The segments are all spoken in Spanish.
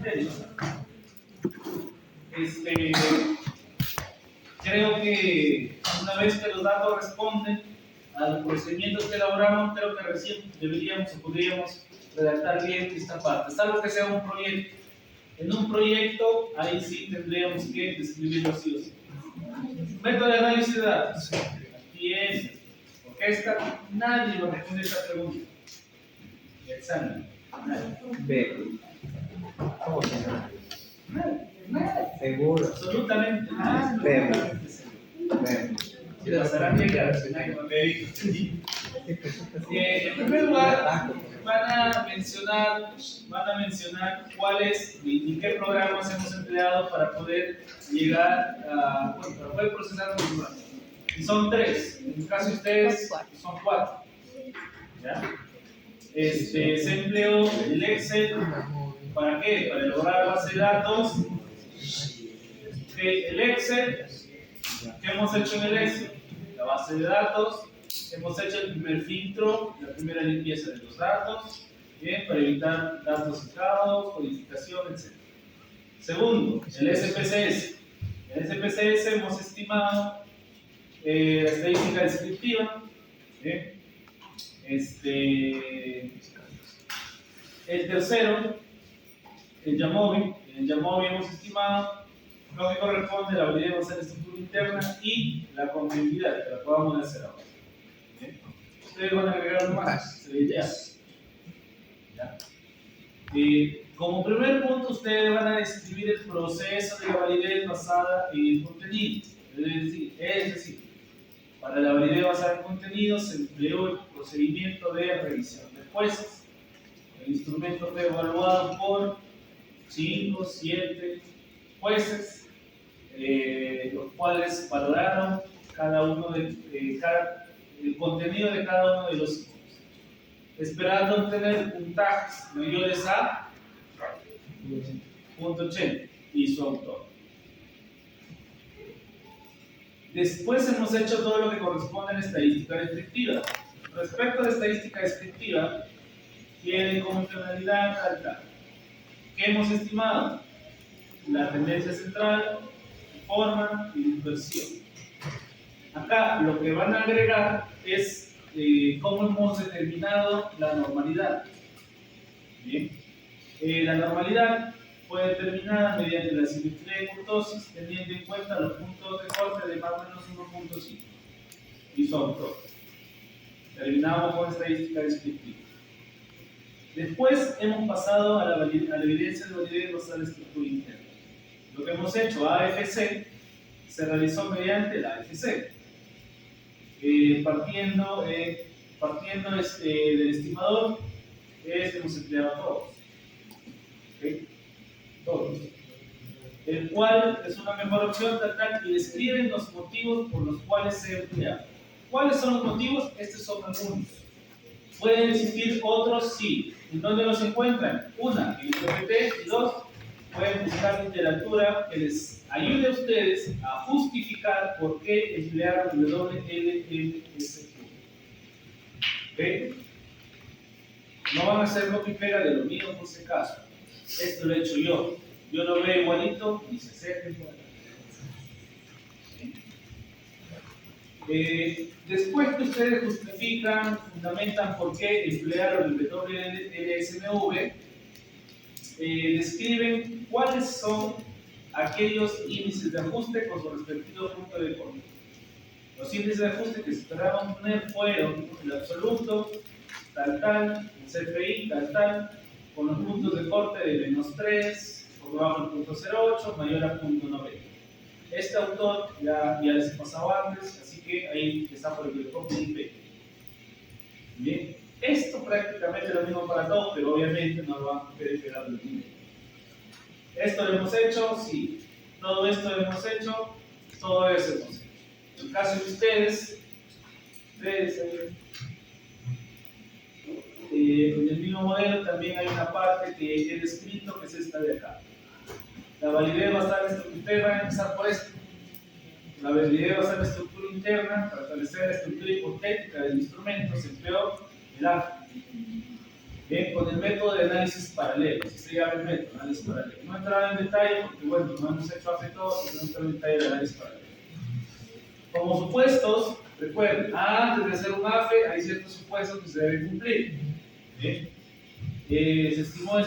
criterio. Creo que una vez que los datos responden a los procedimientos que elaboramos, creo que recién deberíamos o podríamos redactar bien esta parte, salvo que sea un proyecto. En un proyecto, ahí sí tendríamos que describirlo así o sí. Método de análisis de datos. Aquí es, porque nadie va a responder esta pregunta. Examen. B. ¿Cómo se llama? Nada. Seguro. Absolutamente nada. B. B. Si pasará bien, claro, si nadie va a ver. En primer lugar, van a mencionar cuáles y qué programas hemos empleado para poder llegar a, bueno, para poder procesar los datos. Y son 3, en el caso de ustedes son 4. ¿Ya? Se empleó el Excel, ¿para qué? Para elaborar la base de datos. El Excel, ¿qué hemos hecho en el Excel? La base de datos. Hemos hecho el primer filtro, la primera limpieza de los datos, ¿bien? Para evitar datos sacados, codificación, etc. Segundo, el SPSS. En el SPSS hemos estimado la estadística descriptiva. ¿Bien? El tercero, el Jamovi. En el Jamovi hemos estimado lo que corresponde a la validez basada en estructura interna y la continuidad, que la podamos hacer ahora. ¿Bien? Ustedes van a agregar algo más, ¿ya? Como primer punto, ustedes van a describir el proceso de la validez basada en el contenido. Es decir, para la validez basada en contenido se empleó el procedimiento de revisión de jueces. El instrumento fue evaluado por 5, 7 jueces, los cuales valoraron cada uno el contenido de cada uno de los ítems, esperando obtener puntajes mayores a .80 y su autor. Después hemos hecho todo lo que corresponde a la estadística descriptiva. Respecto a la estadística descriptiva, tiene como finalidad tal. ¿Qué hemos estimado? La tendencia central, forma y dispersión. Acá lo que van a agregar es cómo hemos determinado la normalidad. Bien. La normalidad fue determinada mediante la simetría de kurtosis, teniendo en cuenta los puntos de corte de más o menos 1.5 y su autor. Terminamos con estadística descriptiva. Después hemos pasado a la evidencia de validez basada en la estructura interna. Lo que hemos hecho, AFC, se realizó mediante la AFC. Partiendo del estimador, hemos empleado todos. ¿Okay? Todos. El cual es una mejor opción y describen los motivos por los cuales se emplea. ¿Cuáles son los motivos? Estos son algunos. ¿Pueden existir otros? Sí. ¿En dónde los encuentran? Una, en el PPT, y dos, pueden buscar literatura que les ayude a ustedes a justificar por qué emplearon WLLSQ. ¿Ok? No van a hacer copia y pega de lo mío por si acaso. Esto lo he hecho yo. Yo lo veo igualito y se acerca igual. Después que ustedes justifican, fundamentan por qué emplearon el WLSMV, describen cuáles son aquellos índices de ajuste con su respectivo punto de corte. Los índices de ajuste que se esperaban poner fueron el absoluto, tal, el CFI, tal, con los puntos de corte de menos 3, por debajo del punto 0.8, mayor a punto 90. Este autor ya les he pasado antes, así que ahí está por el copia y pega. Bien, esto prácticamente es lo mismo para todos, pero obviamente no lo van a poder pegar de nivel. ¿Esto lo hemos hecho? Sí. ¿Todo esto lo hemos hecho? Todo eso hemos hecho. En el caso de ustedes con el mismo modelo también hay una parte que he descrito, que es esta de acá. La validez va a estar en esto, ustedes van a empezar por esto. La validez va a estar en la estructura interna, para establecer la estructura hipotética del instrumento, se empleó el AFI. Bien, con el método de análisis paralelo, así se llama el método, análisis paralelo. No entrará en detalle porque, bueno, no hemos hecho hace todo, no entrará en detalle del análisis paralelo. Como supuestos, recuerden, antes de hacer un AFE hay ciertos supuestos que se deben cumplir. ¿Bien? Se estimó el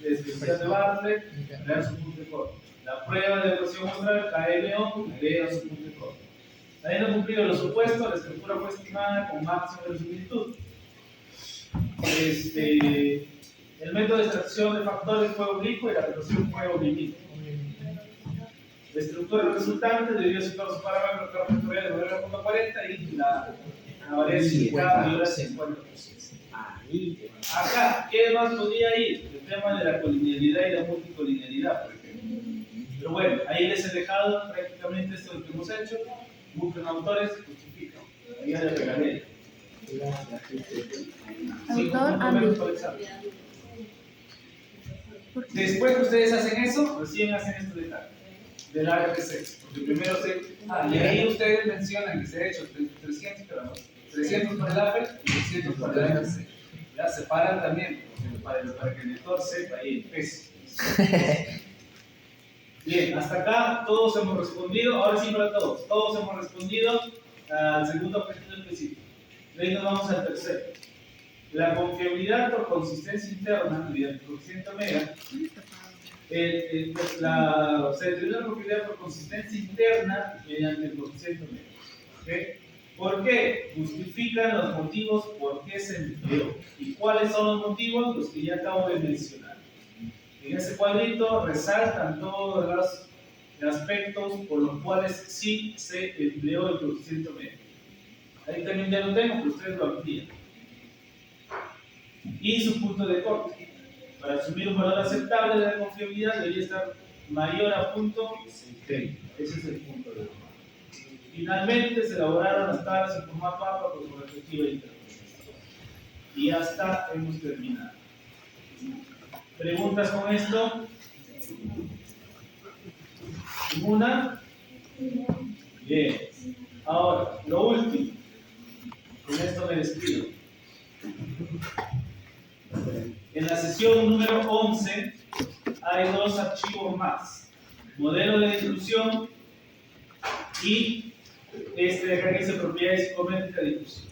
descripción de Bartlett, crear su punto de corte. La prueba de erosión muestral, KMO, agrega su punto de corte. Habiendo cumplido los supuestos, la estructura fue estimada con máximo de similitud. El método de extracción de factores fue oblicuo y la erosión fue oblicuo. La estructura resultante debió situar su parámetro de carga vectorial de valor 40 y la variancia indicada mayor al 50%. Acá, ¿qué más podía ir? El tema de la colinealidad y la multicolinealidad, por ejemplo. Pero bueno, ahí les he dejado prácticamente esto lo que hemos hecho. Busquen autores y justifican. Ahí ya les regalé. Autor, ámbito. Después que ustedes hacen eso, recién hacen esto de acá, del área de sexo. Porque primero y ahí ustedes mencionan que se ha hecho 300, pero no, 300 para el AFE y 300 para el área de sexo. Ya separan también, para que el lector sepa ahí el peso. Bien, hasta acá todos hemos respondido, ahora sí para todos. Todos hemos respondido al segundo objetivo específico. De ahí nos vamos al tercero. La confiabilidad por consistencia interna mediante el coeficiente omega. Se determina la confiabilidad por consistencia interna mediante el coeficiente omega. ¿Okay? ¿Por qué? Justifican los motivos por qué se empleó. ¿Y cuáles son los motivos? Los que ya acabo de mencionar. En ese cuadrito resaltan todos los aspectos por los cuales sí se empleó el coeficiente omega. Ahí también ya lo tengo, pero ustedes lo amplían. Y su punto de corte. Para asumir un valor aceptable de la confiabilidad debería estar mayor a punto 30. Ese es el punto de corte. Finalmente se elaboraron las tablas en formato APA con su respectiva interpretación. Y hasta hemos terminado. ¿Preguntas con esto? ¿Ninguna? Bien. Ahora, lo último. Con esto me despido. En la sesión número 11 hay dos archivos más. Modelo de distribución y este de acá que dice propiedades psicométrica de difusión.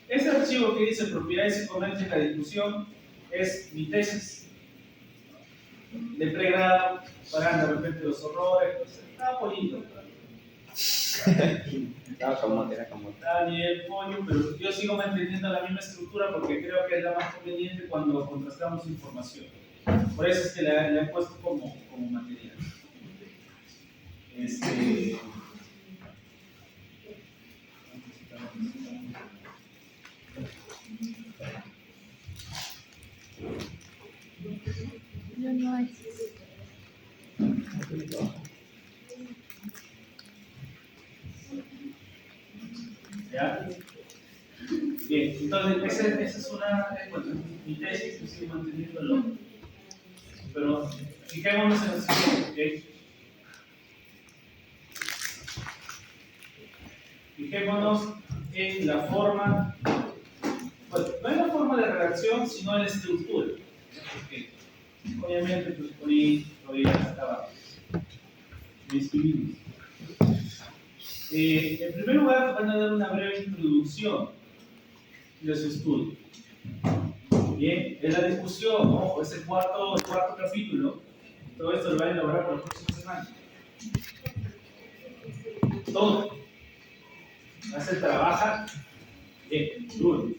Este archivo que dice propiedades psicométrica de difusión es mi tesis de pregrado, para de repente los horrores, pues, está bonito. Está bien, pollo, pero yo sigo manteniendo la misma estructura porque creo que es la más conveniente cuando contrastamos información. Por eso es que la he puesto como material. Yo no hay. ¿Ya? Bien, entonces esa es mi tesis, que sigo manteniéndolo. Pero fijémonos en lo siguiente, ¿ok? Fijémonos en la forma, pues no en la forma de redacción, sino en la estructura. Okay. Obviamente, pues por ahí todavía estaba me escribimos. En primer lugar, van a dar una breve introducción de su estudio. Bien, en la discusión, ojo, es el cuarto capítulo. Todo esto lo van a elaborar para la próxima semana. Todo. Se trabaja bien, duro.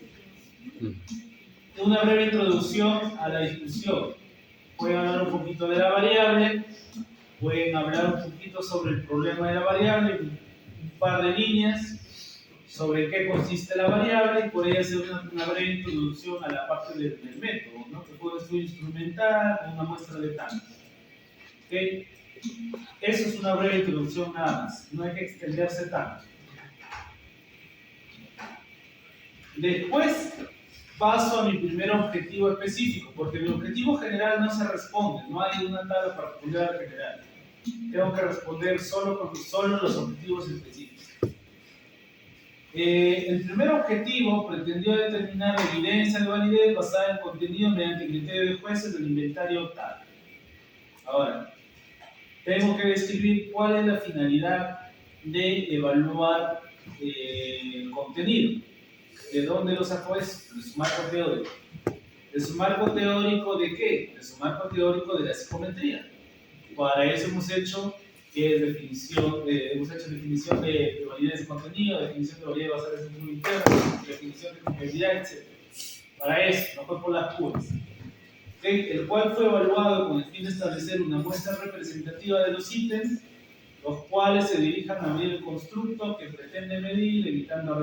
Una breve introducción a la discusión. Pueden hablar un poquito de la variable, pueden hablar un poquito sobre el problema de la variable, un par de líneas sobre qué consiste la variable y podría hacer una breve introducción a la parte del método, ¿no? Que fue un estudio instrumental con una muestra de tantos. ¿Okay? Eso es una breve introducción nada más, no hay que extenderse tanto. Después paso a mi primer objetivo específico, porque mi objetivo general no se responde, no hay una tabla para responder al general. Tengo que responder solo los objetivos específicos. ¿Ok? El primer objetivo pretendió determinar la evidencia de validez basada en contenido mediante criterio de jueces del inventario tal. Ahora, tengo que describir cuál es la finalidad de evaluar el contenido. ¿De dónde lo sacó eso? De su marco teórico. ¿De su marco teórico de qué? De su marco teórico de la psicometría. Para eso hemos hecho definición de validez de contenido, definición de validez basada en el interno, definición de complejidad, etc. Para eso, no fue por las puras. El cual fue evaluado con el fin de establecer una muestra representativa de los ítems, los cuales se dirijan a medir el constructo que pretende medir, evitando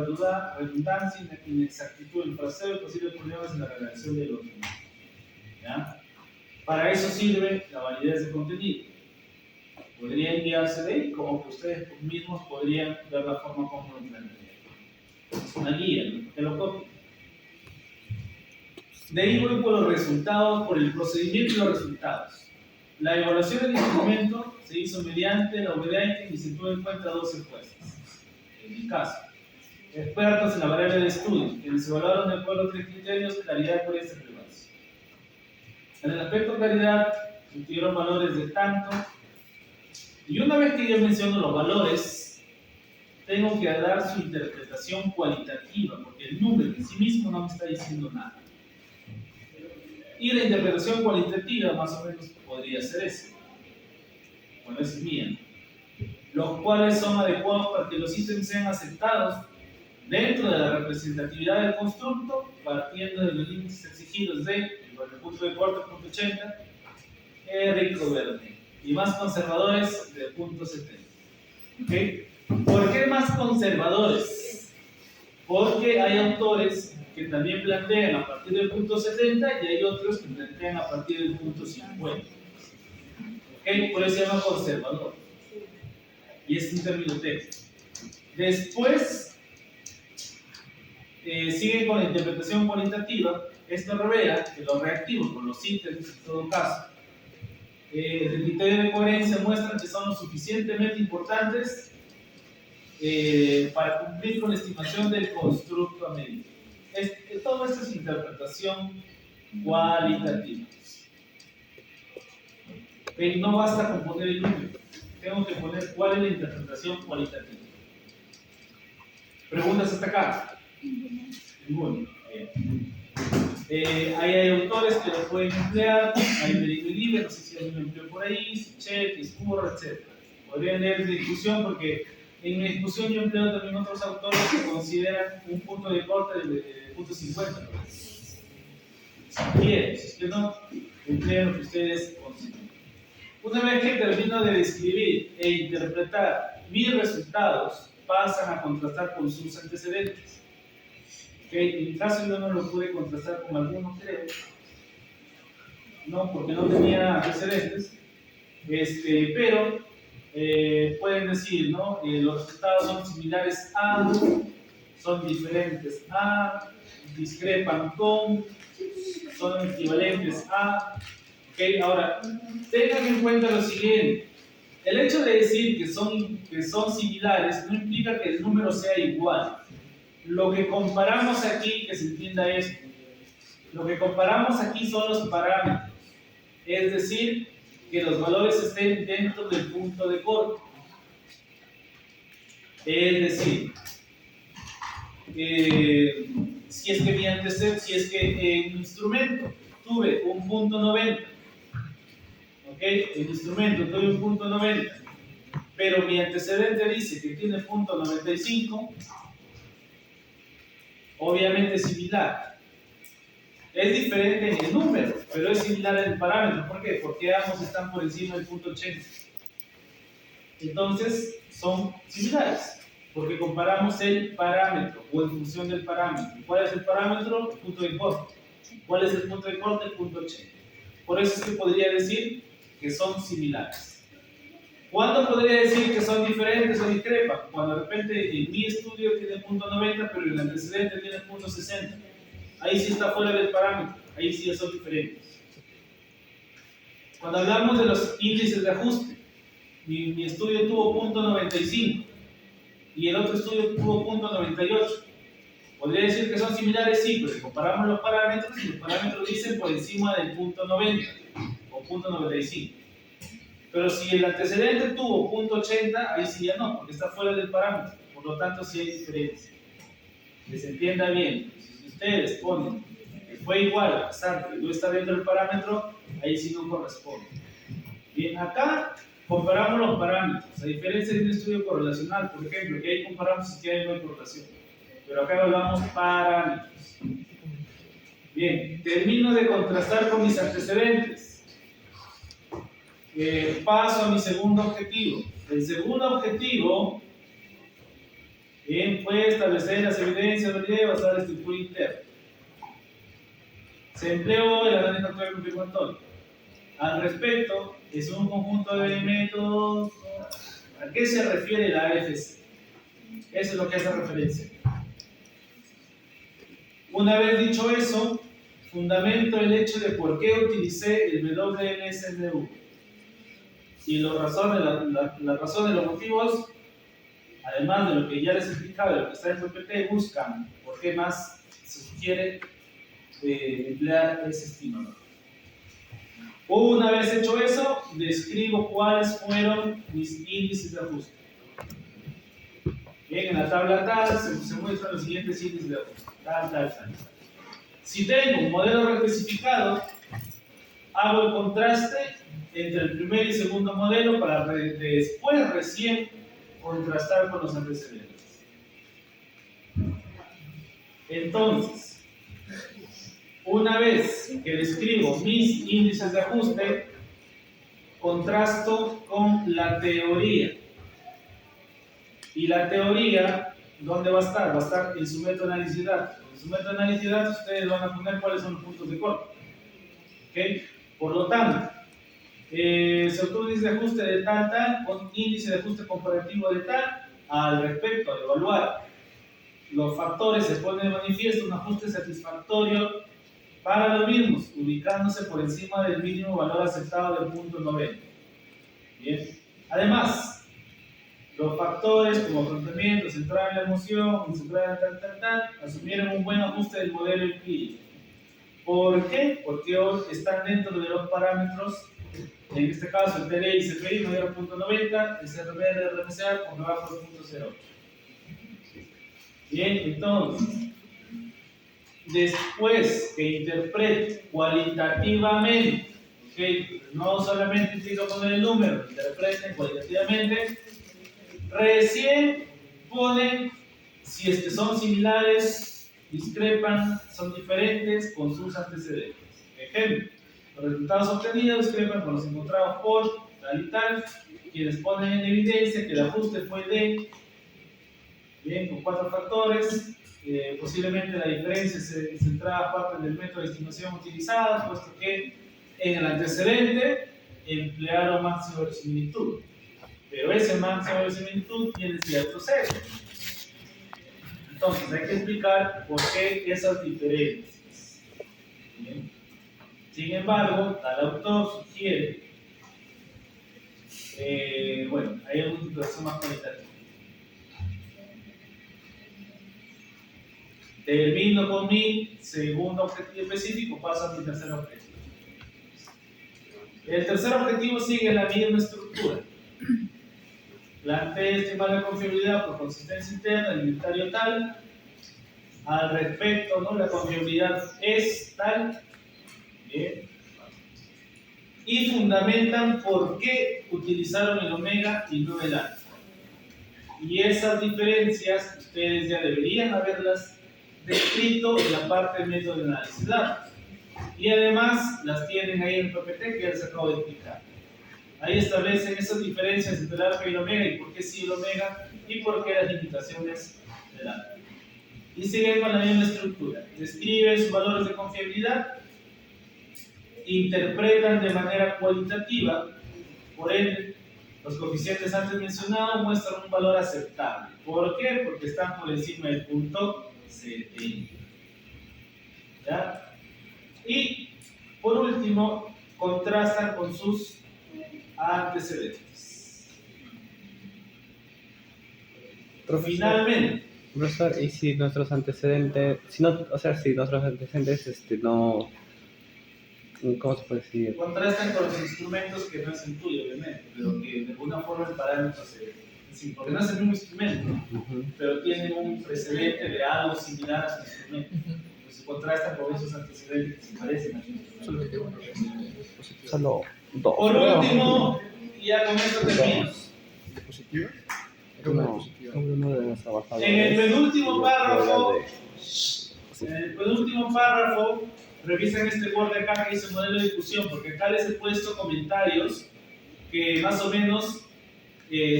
redundancia, inexactitud del fraseo y posibles problemas en la redacción de los mismos. ¿Ya? Para eso sirve la validez de contenido. Podría enviarse de ahí, como que ustedes mismos podrían ver la forma como lo implementarían. Es una guía, ¿no? Que lo copien. De ahí voy por los resultados, por el procedimiento y los resultados. La evaluación del instrumento se hizo mediante la obediencia y se tuvo en cuenta 12 jueces. En mi caso, expertos en la variable de estudio, quienes evaluaron de acuerdo a 3 criterios: claridad, coherencia y relevancia. En el aspecto claridad, obtuvieron valores de tanto, y una vez que yo menciono los valores, tengo que dar su interpretación cualitativa, porque el número en sí mismo no me está diciendo nada. Y la interpretación cualitativa más o menos podría ser esa. Bueno, esa es mía. Los cuales son adecuados para que los ítems sean aceptados dentro de la representatividad del constructo, partiendo de los límites exigidos de el punto de corte, punto 80, rico verde, y más conservadores del punto 70. ¿Okay? ¿Por qué más conservadores? Porque hay autores que también plantean a partir del punto 70 y hay otros que plantean a partir del punto 50. ¿Okay? Por eso se llama conservador. Y es un término técnico. Después, siguen con la interpretación cualitativa. Esto revela que los reactivos con los ítems, en todo caso, el criterio de coherencia muestran que son lo suficientemente importantes para cumplir con la estimación del constructo a medir. Todo esto es interpretación cualitativa. No basta con poner el número, tengo que poner cuál es la interpretación cualitativa. ¿Preguntas hasta acá? Ninguna. Hay autores que lo pueden emplear, hay Libre, no sé si alguien lo empleó por ahí, Suchet, Escurra, etc. Podrían leer de discusión, porque en mi discusión yo empleo también otros autores que consideran un punto de corte de punto 50. Si quieren, si es que no, empleen lo que ustedes consideren. Una vez que termino de describir e interpretar mis resultados, pasan a contrastar con sus antecedentes. ¿Okay? En mi caso yo no lo pude contrastar con algunos, creo. No, porque no tenía antecedentes. Pero pueden decir, ¿no? Los resultados son similares a, son diferentes a, discrepan con, son equivalentes a. ¿Okay? Ahora, tengan en cuenta lo siguiente. El hecho de decir que son similares no implica que el número sea igual. Lo que comparamos aquí, que se entienda esto, lo que comparamos aquí son los parámetros. Es decir, que los valores estén dentro del punto de corte. Es decir, si es que en mi instrumento tuve un punto 90, ¿ok? En mi instrumento tuve un punto 90, pero mi antecedente dice que tiene punto 95, obviamente es similar. Es diferente en el número, pero es similar en el parámetro. ¿Por qué? Porque ambos están por encima del punto 80. Entonces, son similares, porque comparamos el parámetro o en función del parámetro. ¿Cuál es el parámetro? El punto de corte. ¿Cuál es el punto de corte? El punto 80. Por eso es que podría decir que son similares. ¿Cuándo podría decir que son diferentes o discrepan? Cuando de repente en mi estudio tiene punto 90, pero el antecedente tiene punto 60. Ahí sí está fuera del parámetro, ahí sí ya son diferentes. Cuando hablamos de los índices de ajuste, mi estudio tuvo punto 95, y el otro estudio tuvo punto 98. Podría decir que son similares, sí, pero si comparamos los parámetros, y los parámetros dicen por encima del punto 90 o punto 95. Pero si el antecedente tuvo punto 80, ahí sí ya no, porque está fuera del parámetro. Por lo tanto, sí hay diferencia. Que se entienda bien. Si ustedes ponen que fue igual a pesar de que no está dentro del parámetro, ahí sí no corresponde. Bien, acá comparamos los parámetros. A diferencia de un estudio correlacional, por ejemplo, que ahí comparamos si hay no hay correlación. Pero acá hablamos parámetros. Bien, termino de contrastar con mis antecedentes. Paso a mi segundo objetivo. El segundo objetivo fue establecer las evidencias de validez basada en la estructura interna. Se empleó el análisis factorial confirmatorio. Al respecto, es un conjunto de métodos. ¿A qué se refiere la AFC? Eso es lo que hace referencia. Una vez dicho eso, fundamento el hecho de por qué utilicé el WMSMV. Y las razones, los motivos, además de lo que ya les explicaba, de lo que está en PPT, buscan por qué más se sugiere emplear ese estímulo. Una vez hecho eso, describo cuáles fueron mis índices de ajuste. Bien, en la tabla tal se muestran los siguientes índices de ajuste. Tal. Si tengo un modelo reespecificado, hago el contraste entre el primer y segundo modelo para después recién contrastar con los antecedentes. Entonces, una vez que describo mis índices de ajuste, contrasto con la teoría. Y la teoría, ¿dónde va a estar? Va a estar en su método de análisis de datos. En su método de análisis de datos ustedes van a poner cuáles son los puntos de corte. ¿Okay? Por lo tanto, se obtuvo un índice de ajuste de tal, con índice de ajuste comparativo de tal, al respecto, al evaluar los factores, se pone de manifiesto un ajuste satisfactorio para los mismos, ubicándose por encima del mínimo valor aceptado del punto 90. Bien. Además, los factores como afrontamiento, centrada en la emoción, centrada en tal, asumieron un buen ajuste del modelo empírico. ¿Por qué? Porque hoy están dentro de los parámetros, en este caso el TLI y CPI no era 0.90, el CRB de RMCA por debajo del 0.08. Bien, entonces, después que interprete cualitativamente, ¿okay? No solamente implica poner el número, interpreten cualitativamente, recién ponen si es que son similares, discrepan, son diferentes con sus antecedentes. Ejemplo, los resultados obtenidos discrepan con los encontrados por tal y tal, quienes ponen en evidencia que el ajuste fue de, bien, con 4 factores, posiblemente la diferencia se centraba parte del método de estimación utilizado, puesto que en el antecedente emplearon máximo de similitud, pero ese máximo de similitud tiene cierto sesgo. Entonces hay que explicar por qué esas diferencias. Bien. Sin embargo, tal autor sugiere, bueno, hay una interpretación más cualitativa. Termino con mi segundo objetivo específico, paso a mi tercer objetivo. El tercer objetivo sigue la misma estructura. Plantea estimar la confiabilidad por consistencia interna del inventario tal. Al respecto, ¿no? La confiabilidad es tal. Bien. Y fundamentan por qué utilizaron el omega y no el alfa. Y esas diferencias ustedes ya deberían haberlas descrito en la parte del método de análisis de datos. Y además las tienen ahí en el PPT que ya les acabo de explicar. Ahí establecen esas diferencias entre el alfa y el omega y por qué sí el omega y por qué las limitaciones del alfa. Y siguen con la misma estructura. Describen sus valores de confiabilidad, interpretan de manera cualitativa, por ende, los coeficientes antes mencionados muestran un valor aceptable. ¿Por qué? Porque están por encima del punto 70. ¿Ya? Y por último, contrastan con sus antecedentes. Finalmente, Profesor, y si nuestros antecedentes, si no, o sea, si nuestros antecedentes, no, ¿cómo se puede decir? contrastan con los instrumentos que no es el tuyo, obviamente, pero que de alguna forma el parámetro sí, porque no es el mismo instrumento, Ujú. pero tienen un precedente de algo similar a su instrumento. Pues se contrastan con esos antecedentes que se parecen a su instrumento. Solamente uno. Solo dos. Por último, y ya con esto termino. ¿Diapositiva? Era una No, diapositiva. uno de los trabajadores. En el penúltimo párrafo, de- en el penúltimo párrafo, revisen este Word de acá que dice modelo de discusión, porque acá les he puesto comentarios que más o menos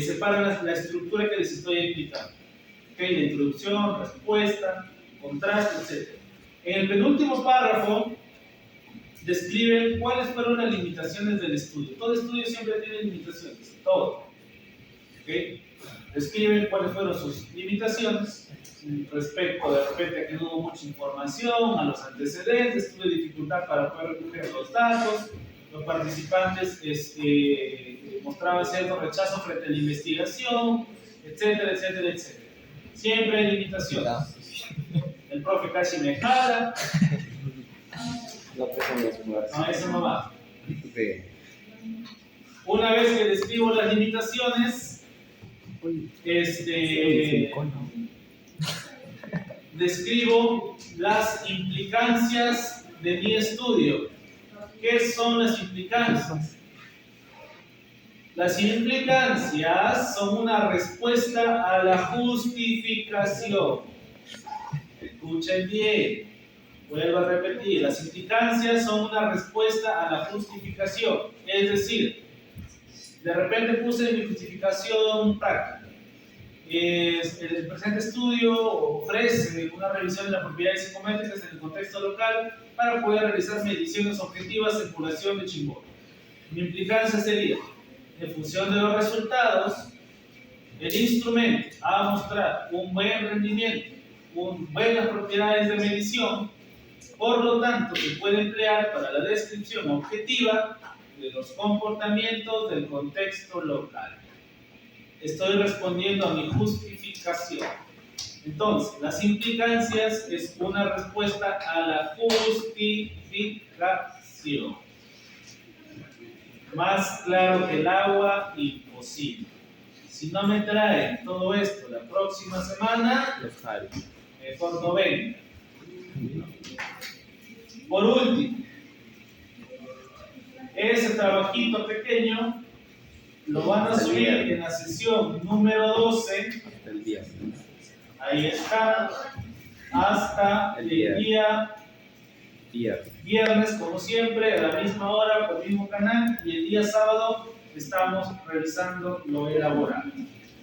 separan la estructura que les estoy explicando. ¿Okay? La introducción, respuesta, contraste, etc. En el penúltimo párrafo, describen cuáles fueron las limitaciones del estudio. Todo estudio siempre tiene limitaciones, todo. ¿Okay? Describen cuáles fueron sus limitaciones respecto de repente a que no hubo mucha información, a los antecedentes, tuve dificultad para poder recoger los datos, los participantes mostraban cierto rechazo frente a la investigación, etcétera, etcétera, etcétera. Siempre hay limitaciones. El profe casi me jala, No tengo mis fuerzas. no, eso no va. De- Una vez que describo las limitaciones, describo las implicancias de mi estudio. ¿Qué son las implicancias? Las implicancias son una respuesta a la justificación. Escuchen bien, vuelvo a repetir, las implicancias son una respuesta a la justificación. Es decir, de repente puse mi justificación práctica. El presente estudio ofrece una revisión de las propiedades psicométricas en el contexto local para poder realizar mediciones objetivas en población de Chimbote. Mi implicancia sería, en función de los resultados, el instrumento va a mostrar un buen rendimiento, buenas propiedades de medición, por lo tanto se puede emplear para la descripción objetiva de los comportamientos del contexto local. Estoy respondiendo a mi justificación. Entonces, las implicancias es una respuesta a la justificación. Más claro que el agua, imposible. Si no me traen todo esto la próxima semana, Los jales. mejor no venga. Por último, ese trabajito pequeño lo van a subir en la sesión número 12. Hasta el día. Ahí está, hasta el día viernes, como siempre, a la misma hora, por el mismo canal, y el día sábado estamos revisando lo elaborado.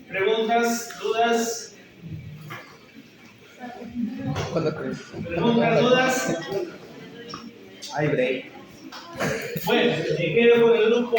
¿Preguntas, dudas? ¿Cuándo crees? ¿Preguntas, dudas? Hay break. Bueno, me quedo con el grupo.